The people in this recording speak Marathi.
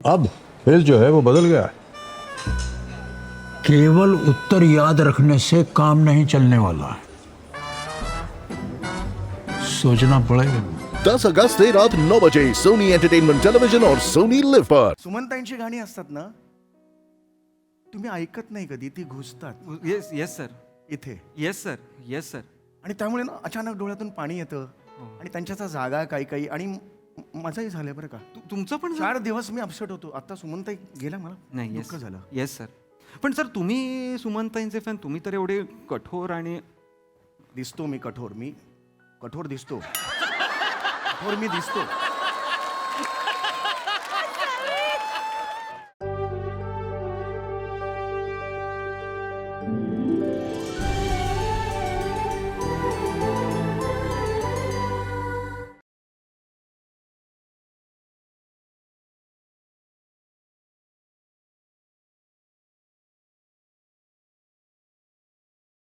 अब खेल जो है वो बदल गया है। केवल उत्तर याद रखने से काम नहीं चलने वाला, सोचना पड़ेगा। 10 अगस्त से रात 9 बजे सोनी एंटरटेनमेंट टेलीविजन और सोनी लिव पर। सुमनताईंची गाणी असतात ना, तुम्ही ऐकत नाही कधी, ती घुसतात येस येस सर, इथे येस सर, येस सर. आणि त्यामुळे ना अचानक डोळ्यातून पाणी येतं आणि त्यांच्याचा जागा काही काही आणि मजाही झालं बरं का. तुमचं पण 4 दिवस मी अपसेट होतो. आता सुमनताई गेल्या, मला नाही येस दुःख झालं. Yes sir. पण सर तुम्ही सुमनताईंचे फॅन, तुम्ही तर एवढे कठोर आणि दिसतो मी कठोर, मी कठोर दिसतो, कठोर मी दिसतो.